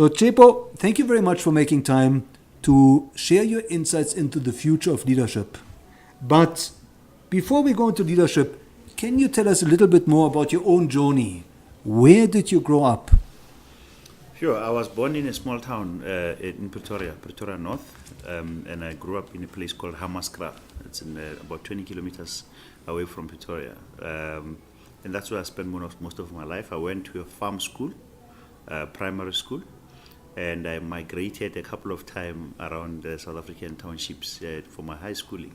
So, Tshepo, thank you very much for making time to share your insights into the future of leadership. But before we go into leadership, can you tell us a little bit more about your own journey? Where did you grow up? Sure. I was born in a small town in Pretoria North, and I grew up in a place called Hammanskraal. It's in about 20 kilometers away from Pretoria, and that's where I spent most of my life. I went to a farm school, primary school, and I migrated a couple of times around the South African townships for my high schooling.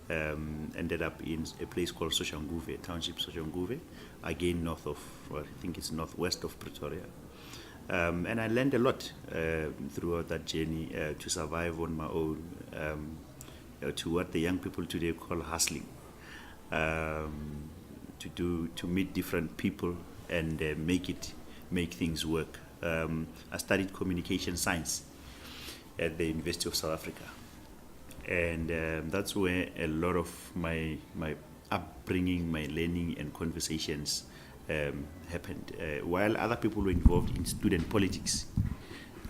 Ended up in a place called Soshanguve, township Soshanguve, again north of, I think it's northwest of Pretoria. And I learned a lot throughout that journey to survive on my own, to what the young people today call hustling, to meet different people and make things work. I studied communication science at the University of South Africa, and that's where a lot of my upbringing, my learning, and conversations happened. While other people were involved in student politics,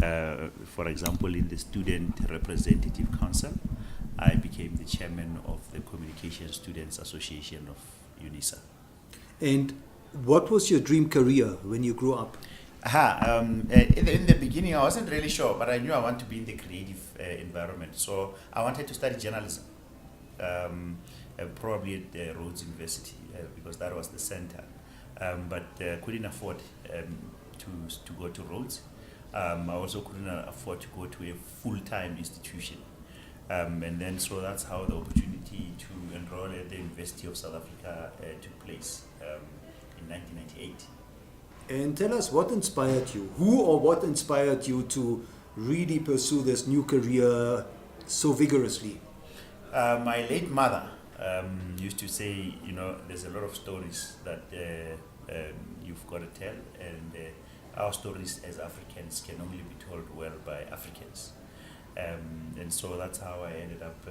for example, in the Student Representative Council, I became the chairman of the Communication Students Association of UNISA. And what was your dream career when you grew up? In the beginning, I wasn't really sure, but I knew I wanted to be in the creative environment. So I wanted to study journalism, probably at the Rhodes University, because that was the center. But couldn't afford to go to Rhodes. I also couldn't afford to go to a full-time institution. And then so that's how the opportunity to enroll at the University of South Africa took place in 1998. And tell us what inspired you. Who or what inspired you to really pursue this new career so vigorously? My late mother used to say, there's a lot of stories that you've got to tell, and our stories as Africans can only be told well by Africans. And so that's how I ended up,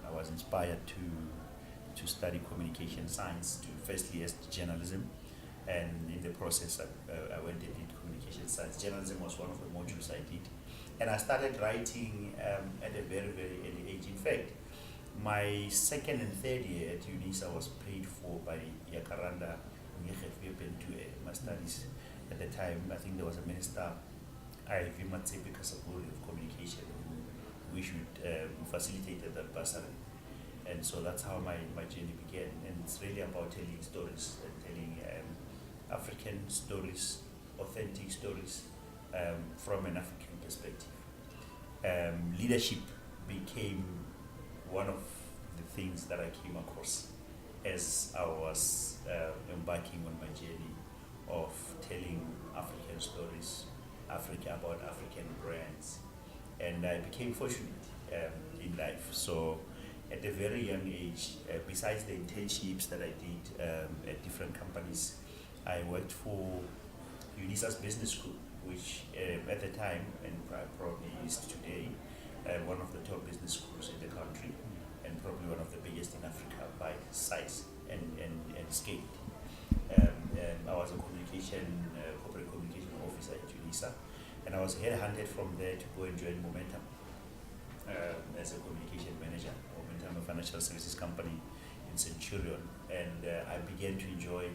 I was inspired to study communication science, to firstly as journalism, and in the process I went and did communication science. Journalism was one of the modules I did, and I started writing at a very, very early age. In fact, my second and third year at UNISA was paid for by Yakaranda my studies. At the time, I think there was a minister, Tshepo Matseba of communication, who facilitated that bursary. And so that's how my journey began. And it's really about telling stories and telling African stories, authentic stories from an African perspective. Leadership became one of the things that I came across as I was embarking on my journey of telling African stories, about African brands, and I became fortunate in life. So at a very young age, besides the internships that I did at different companies, I worked for UNISA's business school, which at the time, and probably is today, one of the top business schools in the country, and probably one of the biggest in Africa by size and scale. I was a corporate communication officer at UNISA, and I was headhunted from there to go and join Momentum as a communication manager. Momentum, a financial services company in Centurion, and I began to enjoy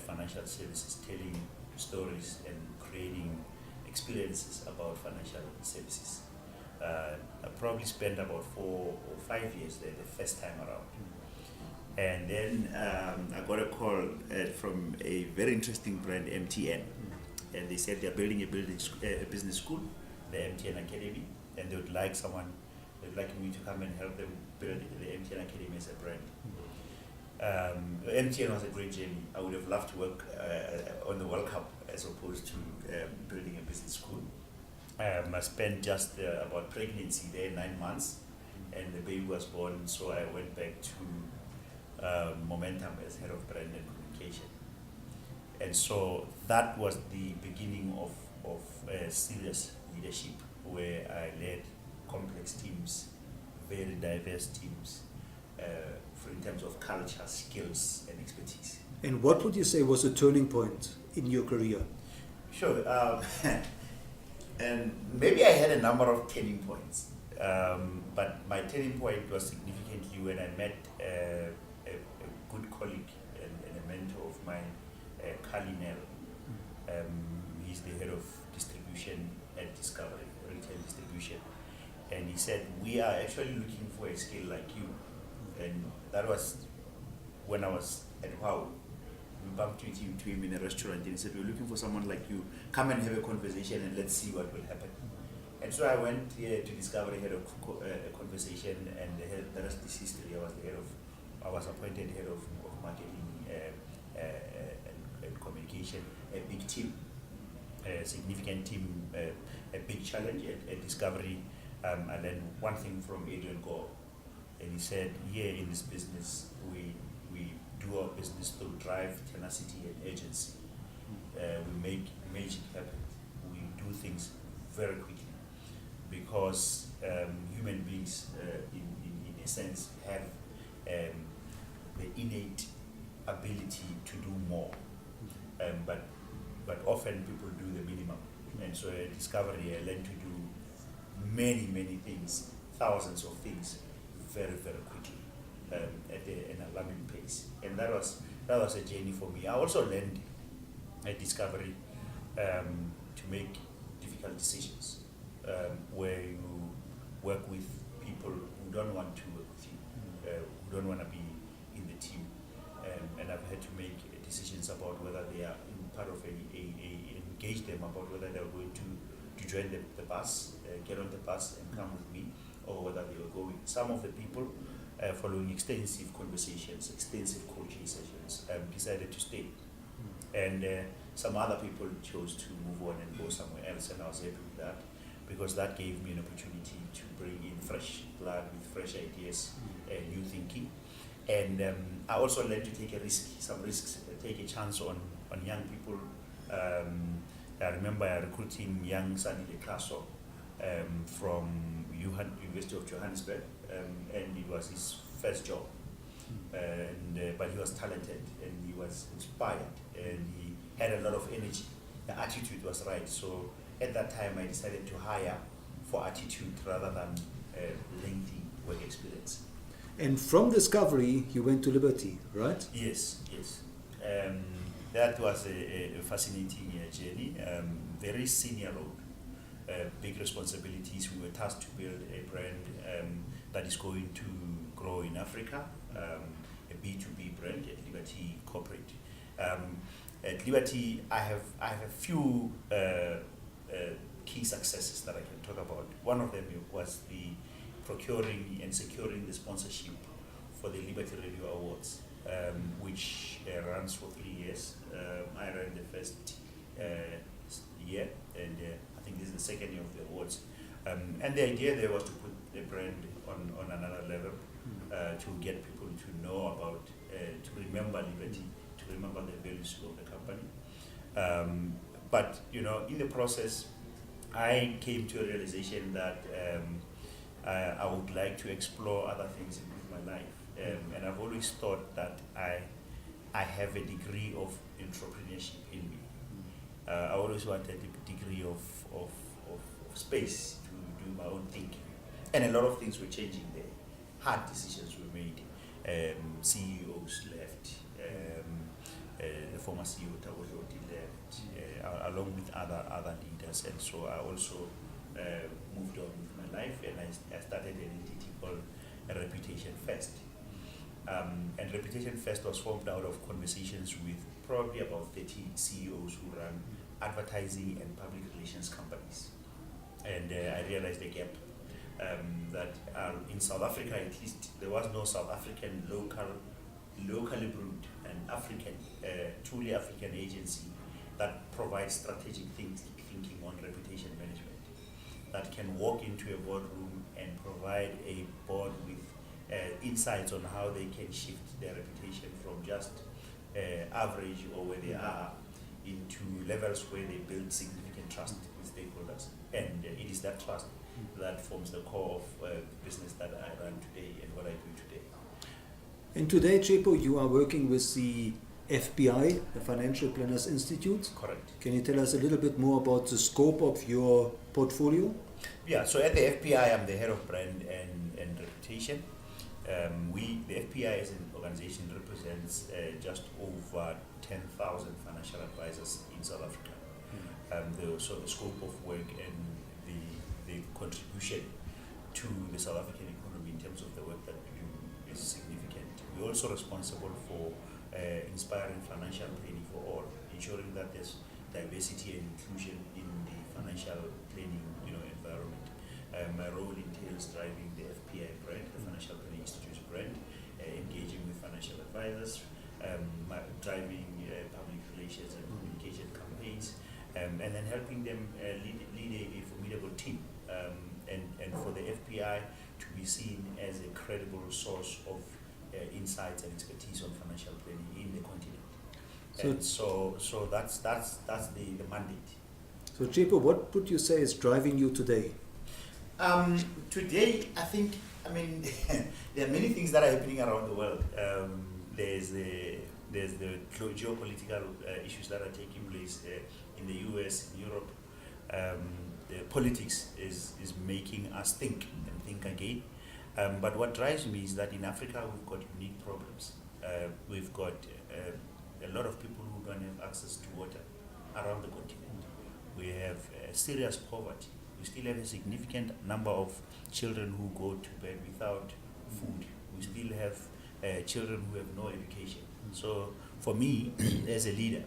financial services, telling stories and creating experiences about financial services. I probably spent about 4 or 5 years there the first time around. And then I got a call from a very interesting brand, MTN. And they said they're building a business school, the MTN Academy, and they would like me to come and help them build the MTN Academy as a brand. MTN was a great journey. I would have loved to work on the World Cup as opposed to building a business school. I spent just about pregnancy there 9 months, and the baby was born, so I went back to Momentum as head of brand and communication. And so that was the beginning of serious leadership, where I led complex teams, very diverse teams, in terms of culture, skills, and expertise. And what would you say was a turning point in your career? Sure. And maybe I had a number of turning points. But my turning point was significantly when I met a good colleague and a mentor of mine, Kalinel. He's the head of distribution at Discovery, retail distribution. And he said, we are actually looking for a skill like you. And that was when I was at Wow. We bumped into him in a restaurant and he said, we're looking for someone like you. Come and have a conversation and let's see what will happen. And so I went to Discovery, had a conversation, and the rest is history. I was appointed head of marketing and communication, a big team, a significant team, a big challenge at Discovery. I learned one thing from Adrian Gore, and he said, here in this business, we do our business through drive, tenacity, and urgency. We make magic happen. We do things very quickly because human beings, in a sense, have the innate ability to do more, but often people do the minimum. And so at Discovery, I learned to do many things, thousands of things, very quickly. At an alarming pace, and that was a journey for me. I also learned at Discovery to make difficult decisions, where you work with people who don't want to work with you, who don't want to be in the team, and I've had to make decisions about whether they are part of engage them about whether they are going to join the bus, get on the bus and come with me, or whether they will go with some of the people. Following extensive conversations, extensive coaching sessions, decided to stay. And some other people chose to move on and go somewhere else, and I was happy with that because that gave me an opportunity to bring in fresh blood with fresh ideas and new thinking. And I also learned to take some risks, take a chance on young people. I remember recruiting young Sani De Casso from University of Johannesburg. And it was his first job, but he was talented and he was inspired and he had a lot of energy. The attitude was right, so at that time I decided to hire for attitude rather than lengthy work experience. And from Discovery, you went to Liberty, right? Yes. That was a fascinating journey, very senior role, big responsibilities. We were tasked to build a brand that is going to grow in Africa, a B2B brand at Liberty Corporate. At Liberty, I have a few key successes that I can talk about. One of them was the procuring and securing the sponsorship for the Liberty Radio Awards, which runs for 3 years. I ran the first year, and I think this is the second year of the awards. And the idea there was to put the brand on another level, to get people to know about, to remember Liberty, to remember the values of the company. But in the process, I came to a realization that I would like to explore other things in my life, and I've always thought that I have a degree of entrepreneurship in me. I always wanted a degree of space to do my own thinking. And a lot of things were changing there. Hard decisions were made. CEOs left. The former CEO Thabo Hloti left, along with other leaders. And so I also moved on with my life, and I started an entity called Reputation First. And Reputation First was formed out of conversations with probably about 30 CEOs who run advertising and public relations companies. And I realized a gap, that in South Africa, at least, there was no South African locally brewed and African, truly African agency that provides strategic thinking on reputation management, that can walk into a boardroom and provide a board with insights on how they can shift their reputation from just average or where they are into levels where they build significant trust with stakeholders. And it is that trust that forms the core of the business that I run today and what I do today. And today, Tshepo, you are working with the FPI, the Financial Planners Institute. Correct. Can you tell us a little bit more about the scope of your portfolio? Yeah, so at the FPI, I'm the head of brand and reputation. The FPI as an organization represents just over 10,000 financial advisors in South Africa. So the scope of work and the contribution to the South African economy in terms of the work that we do is significant. We're also responsible for inspiring financial planning for all, ensuring that there's diversity and inclusion in the financial planning environment. My role entails driving the FPI brand, the Financial Planning Institute's brand, engaging with financial advisors, driving public relations and communication campaigns, and then helping them lead a formidable team, and for the FPI to be seen as a credible source of insights and expertise on financial planning in the continent. So that's the mandate. So Tshepo, what would you say is driving you today? Today, I mean, there are many things that are happening around the world. There's the geopolitical issues that are taking place in the US, in Europe. The politics is making us think and think again. But what drives me is that in Africa we've got unique problems. We've got a lot of people who don't have access to water around the continent. We have serious poverty. We still have a significant number of children who go to bed without food. We still have children who have no education. So for me, as a leader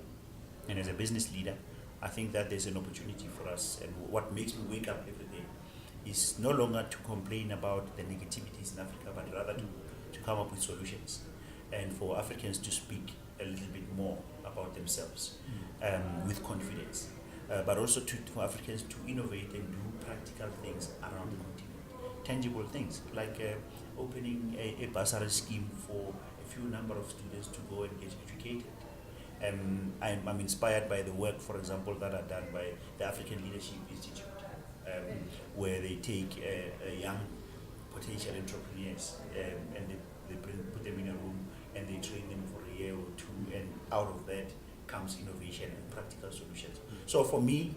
and as a business leader, I think that there's an opportunity for us, and what makes me wake up every day is no longer to complain about the negativities in Africa, but rather to come up with solutions, and for Africans to speak a little bit more about themselves with confidence, but also for Africans to innovate and do practical things around the continent, tangible things like opening a bursary scheme for a few number of students to go and get educated. I'm inspired by the work, for example, that are done by the African Leadership Institute, where they take young potential entrepreneurs and they put them in a room and they train them for a year or two, and out of that comes innovation and practical solutions. So for me,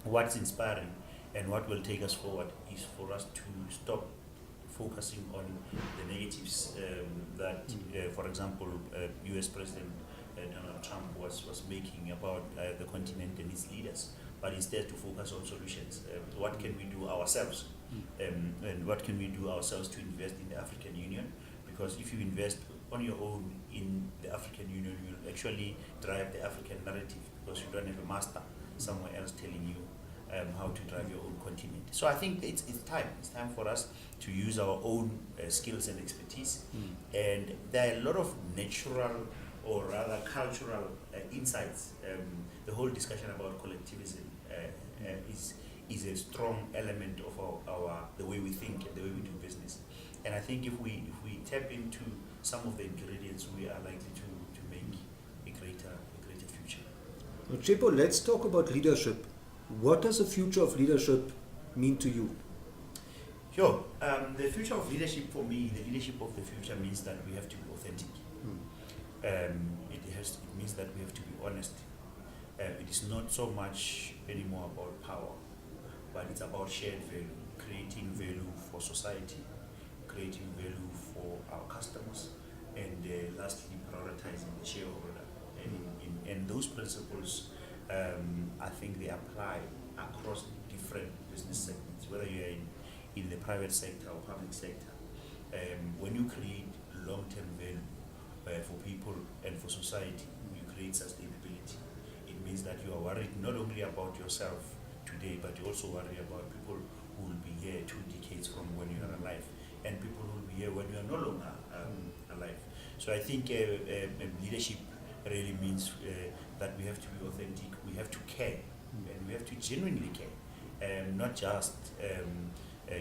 what's inspiring and what will take us forward is for us to stop focusing on the negatives that, for example, US President Donald Trump was making about the continent and its leaders, but instead to focus on solutions. What can we do ourselves? And what can we do ourselves to invest in the African Union? Because if you invest on your own in the African Union, you'll actually drive the African narrative, because you don't have a master somewhere else telling you how to drive your own continent. So I think it's time. It's time for us to use our own skills and expertise. And there are a lot of natural, or rather cultural insights. The whole discussion about collectivism is a strong element of the way we think and the way we do business. And I think if we tap into some of the ingredients, we are likely to make a greater future. Now, Tshepo, let's talk about leadership. What does the future of leadership mean to you? Sure. The future of leadership for me, the leadership of the future means that we have to be authentic. It means that we have to be honest. It is not so much anymore about power, but it's about shared value, creating value for society, creating value for our customers, and lastly, prioritizing the shareholder. And those principles, I think they apply across different business segments, whether you're in the private sector or public sector. When you create long-term value for people and for society, you create sustainability. It means that you are worried not only about yourself today, but you also worry about people who will be here 2 decades from when you are alive, and people who will be here when you are no longer alive. So I think leadership really means that we have to be authentic, we have to care, and we have to genuinely care, not just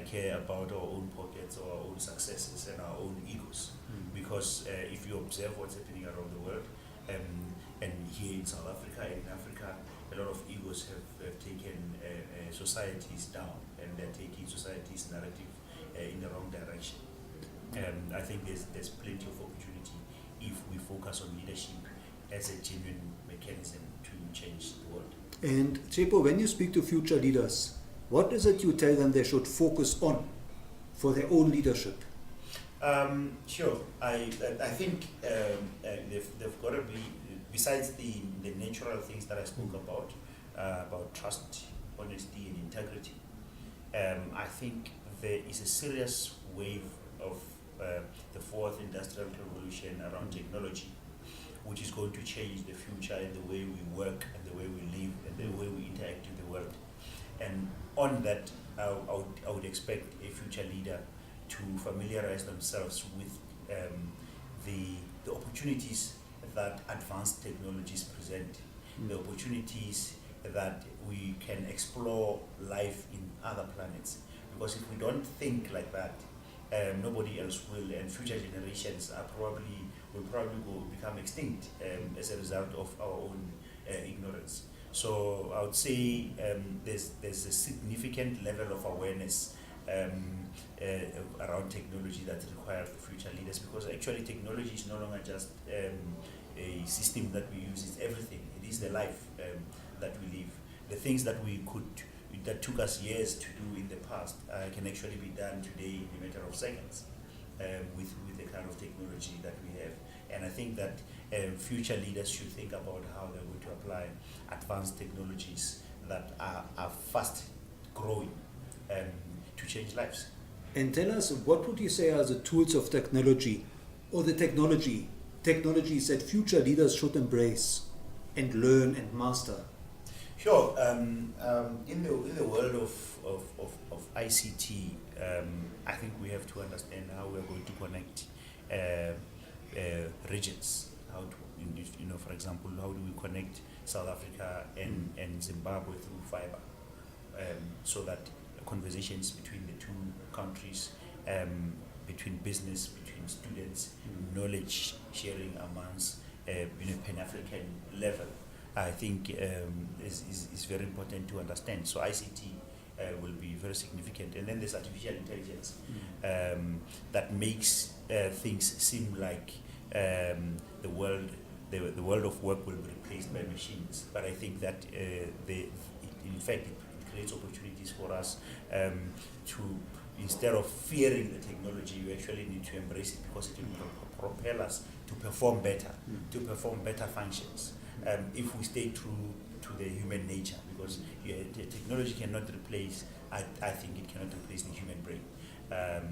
care about our own pockets or our own successes and our own egos. Because if you observe what's happening around the world, and here in South Africa and in Africa, a lot of egos have taken societies down, and they're taking society's narrative in the wrong direction. I think there's plenty of opportunity if we focus on leadership as a genuine mechanism to change the world. And Tshepo, when you speak to future leaders, what is it you tell them they should focus on for their own leadership? Sure. I think they've got to be, besides the natural things that I spoke about trust, honesty, and integrity. I think there is a serious wave of the fourth industrial revolution around technology, which is going to change the future and the way we work and the way we live and the way we interact with the world. And on that, I would expect a future leader to familiarize themselves with the opportunities that advanced technologies present, the opportunities that we can explore life in other planets. Because if we don't think like that, nobody else will, and future generations will probably become extinct as a result of our own ignorance. So I would say there's a significant level of awareness around technology that's required for future leaders, because actually technology is no longer just a system that we use, it's everything. It is the life that we live. The things that took us years to do in the past can actually be done today in a matter of seconds with the kind of technology that we have. And I think that future leaders should think about how they're going to apply advanced technologies that are fast growing to change lives. And tell us, what would you say are the tools of technology or the technologies that future leaders should embrace and learn and master? Sure. In the world of ICT, I think we have to understand how we're going to connect regions. How to, for example, how do we connect South Africa and Zimbabwe through fiber, so that conversations between the two countries, between business, between students, knowledge sharing amongst Pan-African level, I think is very important to understand. So ICT will be very significant. And then there's artificial intelligence that makes things seem like the world of work will be replaced by machines. But I think that in fact it creates opportunities for us to, instead of fearing the technology, you actually need to embrace it, because it will propel us to perform better, to perform better functions. If we stay true to the human nature, because the technology cannot replace, I think it cannot replace the human brain,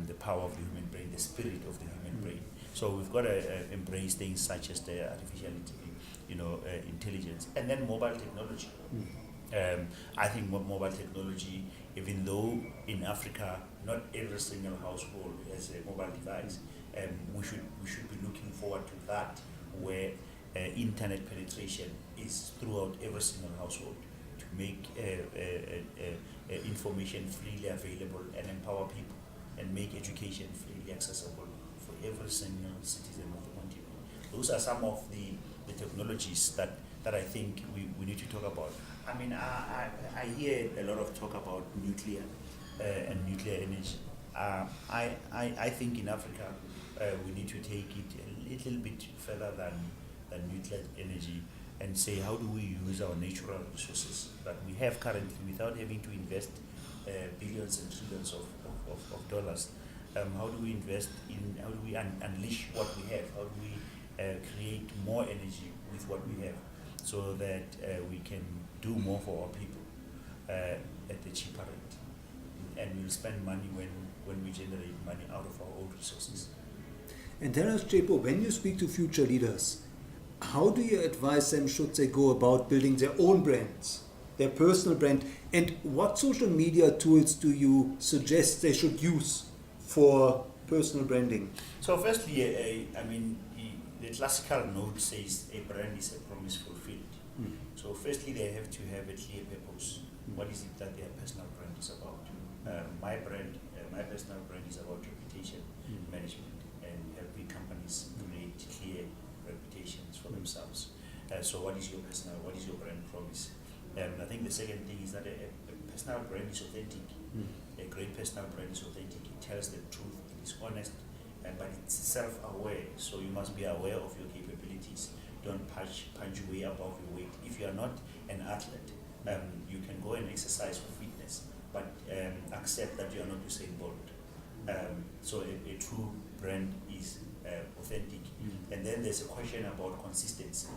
the power of the human brain, the spirit of the human brain. So we've got to embrace things such as the artificial intelligence, and then mobile technology. I think mobile technology, even though in Africa not every single household has a mobile device, we should be looking forward to that, where internet penetration is throughout every single household, to make information freely available and empower people, and make education freely accessible for every single citizen of the continent. Those are some of the technologies that I think we need to talk about. I mean, I hear a lot of talk about nuclear and nuclear energy. I think in Africa we need to take it a little bit further than nuclear energy, and say, how do we use our natural resources that we have currently without having to invest billions and trillions of dollars? How do we unleash what we have? How do we create more energy with what we have, so that we can do more for our people at a cheaper rate? And we'll spend money when we generate money out of our own resources. And tell us, Tshepo, when you speak to future leaders, how do you advise them should they go about building their own brands, their personal brand, and what social media tools do you suggest they should use for personal branding? So firstly, the classical note says a brand is a promise fulfilled. So firstly, they have to have a clear purpose. What is it that their personal brand is about? My personal brand is about reputation management, and helping companies create clear reputations for themselves. So what is your brand promise? I think the second thing is that a personal brand is authentic. A great personal brand is authentic. It tells the truth, it is honest, but it's self-aware. So you must be aware of your capabilities. Don't punch way above your weight. If you are not an athlete, you can go and exercise for fitness, but accept that you are not Usain Bolt. So a true brand is authentic. And then there's a question about consistency.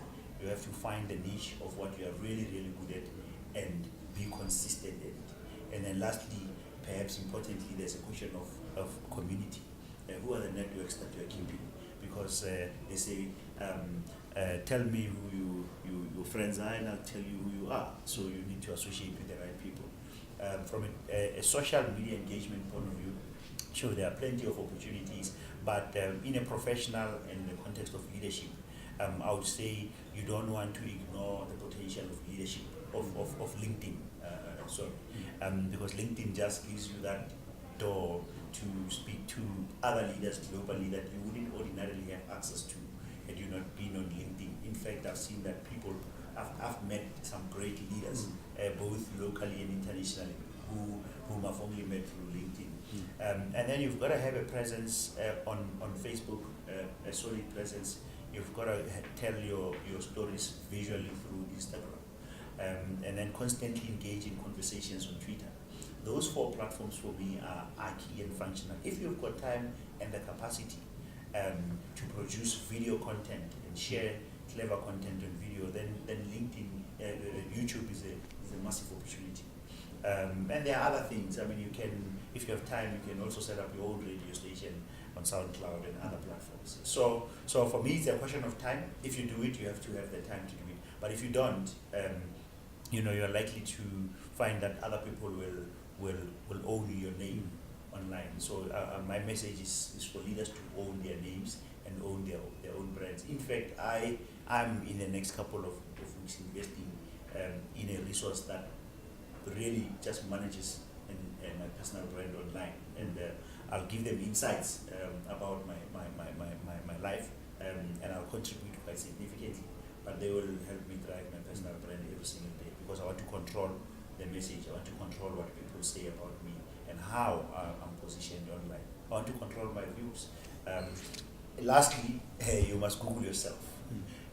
You have to find the niche of what you are really, really good at and be consistent at it. And then lastly, perhaps importantly, there's a question of community. Who are the networks that you're keeping? Because they say, tell me who your friends are and I'll tell you who you are. So you need to associate with the right people. From a social media engagement point of view, sure, there are plenty of opportunities, but in a professional and in the context of leadership, I would say you don't want to ignore the potential of leadership, of LinkedIn, because LinkedIn just gives you that door to speak to other leaders globally that you wouldn't ordinarily have access to had you not been on LinkedIn. In fact, I've seen that I've met some great leaders, both locally and internationally, whom I've only met through LinkedIn. And then you've got to have a presence on Facebook, a solid presence. You've got to tell your stories visually through Instagram. And then constantly engage in conversations on Twitter. Those 4 platforms for me are key and functional. If you've got time and the capacity to produce video content and share clever content on video, then LinkedIn, YouTube is a massive opportunity. And there are other things. I mean, you can, if you have time, you can also set up your own radio station on SoundCloud and other platforms. So for me, it's a question of time. If you do it, you have to have the time to do it. But if you don't, you're likely to find that other people will own your name online. So my message is for leaders to own their names and own their own brands. In fact, I'm in the next couple of weeks investing in a resource that really just manages my personal brand online, and I'll give them insights about my life, and I'll contribute quite significantly, but they will help me drive my personal brand every single day, because I want to control the message, I want to control what people say about me and how I'm positioned online. I want to control my views. Lastly, you must Google yourself,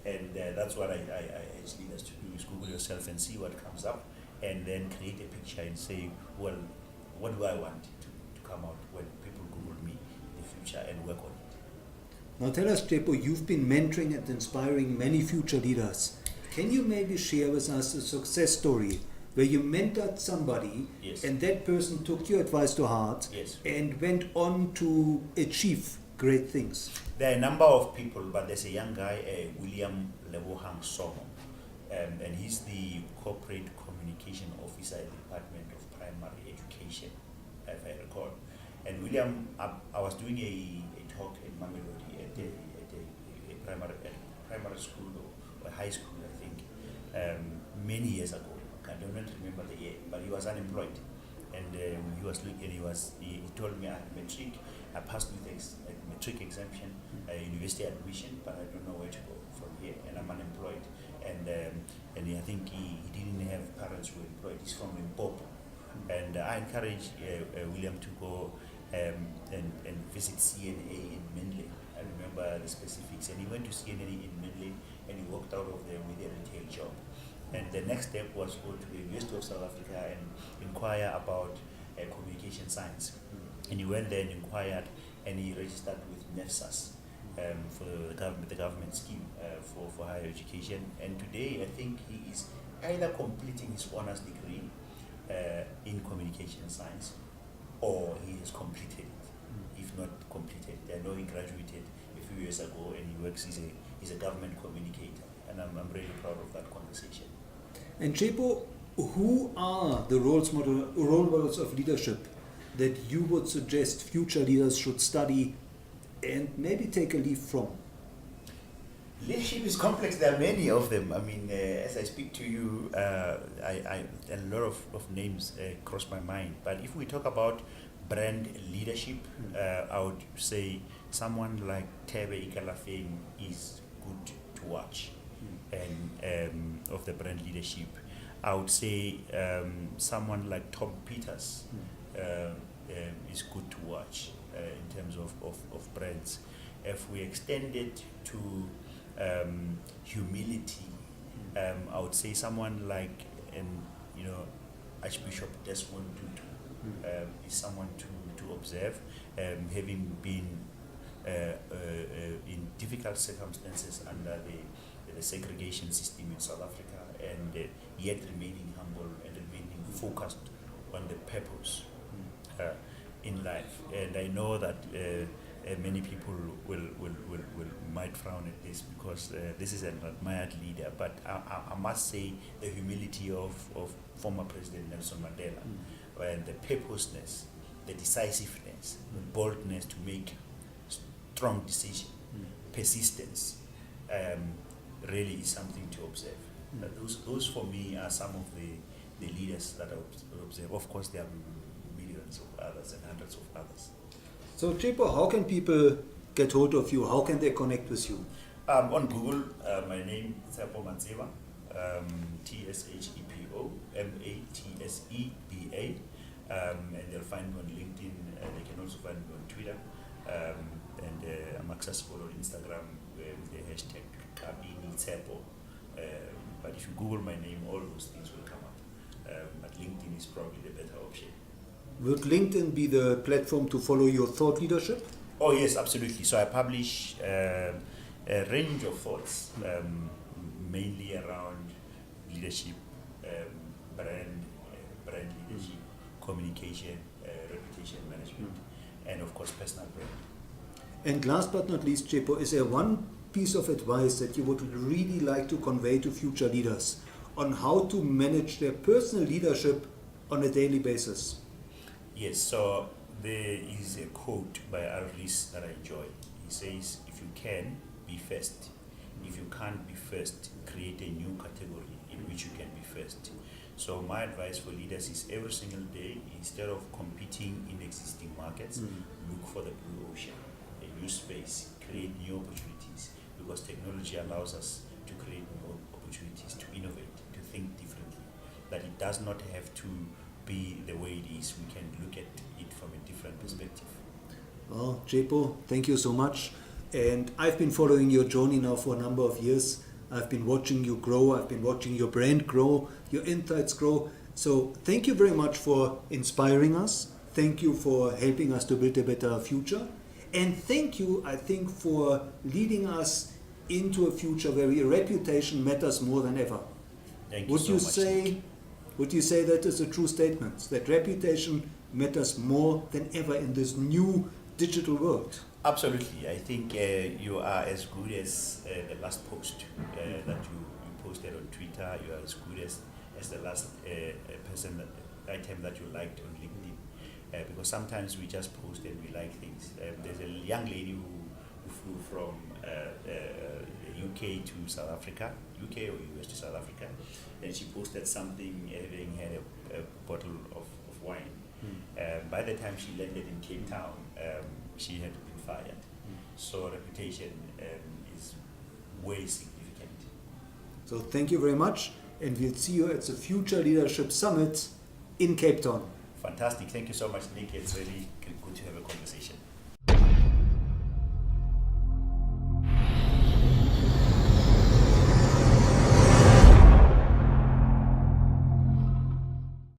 and that's what I urge leaders to do, is Google yourself and see what comes up, and then create a picture and say, well, what do I want to come out when people Google me in the future, and work on it. Now tell us, Tshepo, you've been mentoring and inspiring many future leaders. Can you maybe share with us a success story where you mentored somebody, Yes. and that person took your advice to heart, Yes. and went on to achieve great things? There are a number of people, but there's a young guy, William Lebohang Somo, and he's the corporate communication officer at the Department of Primary Education, if I recall. And William, I was doing a talk in Mamelodi at a primary school or high school, I think, many years ago. I don't remember the year, but he was unemployed, and he told me I had matric. I passed with a matric exemption, university admission, but I don't know where to go from here, and I'm unemployed. And I think he didn't have parents who were employed. He's from Limpopo, and I encouraged William to go and visit CNA in Menley. I remember the specifics, and he went to CNA in Menley, and he walked out of there with a retail job. And the next step was go to the University of South Africa and inquire about communication science. And he went there and inquired, and he registered with NEFSAS for the government scheme for higher education. And today, I think he is either completing his honors degree in communication science, or he has completed it, if not completed. I know he graduated a few years ago, and he works, he's a government communicator, and I'm really proud of that conversation. And Tshepo, who are the role models of leadership that you would suggest future leaders should study and maybe take a leaf from? Leadership is complex. There are many of them. I mean, as I speak to you, a lot of names cross my mind. But if we talk about brand leadership, I would say someone like Tebe Ikalafeng is good to watch. And of the brand leadership, I would say someone like Tom Peters is good to watch in terms of brands. If we extend it to humility, I would say someone like Archbishop Desmond Tutu is someone to observe, having been in difficult circumstances under the segregation system in South Africa, and yet remaining humble and remaining focused on the purpose in life. And I know that many people might frown at this because this is an admired leader, but I must say the humility of former President Nelson Mandela, and the purposeness, the decisiveness, the boldness to make strong decision, persistence, really is something to observe. Those for me are some of the leaders that I observe. Of course, there are millions of others and hundreds of others. So, Tshepo, how can people get hold of you? How can they connect with you? On Google, my name is Tshepo Matseba, Tshepo Matseba, and they'll find me on LinkedIn. They can also find me on Twitter, and I'm accessible on Instagram with the hashtag Tshepo. But if you Google my name, all those things will come up. But LinkedIn is probably the better option. Would LinkedIn be the platform to follow your thought leadership? Oh yes, absolutely. So I publish a range of thoughts, mainly around leadership, brand leadership, communication, reputation management, and of course personal brand. And last but not least, Tshepo, is there one piece of advice that you would really like to convey to future leaders on how to manage their personal leadership on a daily basis? Yes, so there is a quote by Arlis that I enjoy. He says, if you can, be first. If you can't be first, create a new category in which you can be first. So my advice for leaders is every single day, instead of competing in existing markets, look for the blue ocean, a new space, create new opportunities, because technology allows us to create new opportunities, to innovate, to think differently, that it does not have to be the way it is. We can look at it from a different perspective. Well, Tshepo, thank you so much. And I've been following your journey now for a number of years. I've been watching you grow. I've been watching your brand grow, your insights grow. So thank you very much for inspiring us. Thank you for helping us to build a better future. And thank you, I think, for leading us into a future where your reputation matters more than ever. Thank you so much, Nick. Would you say that is a true statement, that reputation matters more than ever in this new digital world? Absolutely. I think you are as good as the last post that you posted on Twitter. You are as good as the last item that you liked on LinkedIn. Because sometimes we just post and we like things. There's a young lady who flew from the UK to South Africa, UK or US to South Africa, and she posted something having had a bottle of wine. By the time she landed in Cape Town, she had been fired. So reputation is way significant. So thank you very much, and we'll see you at the Future Leadership Summit in Cape Town. Fantastic. Thank you so much, Nick. It's really good to have a conversation.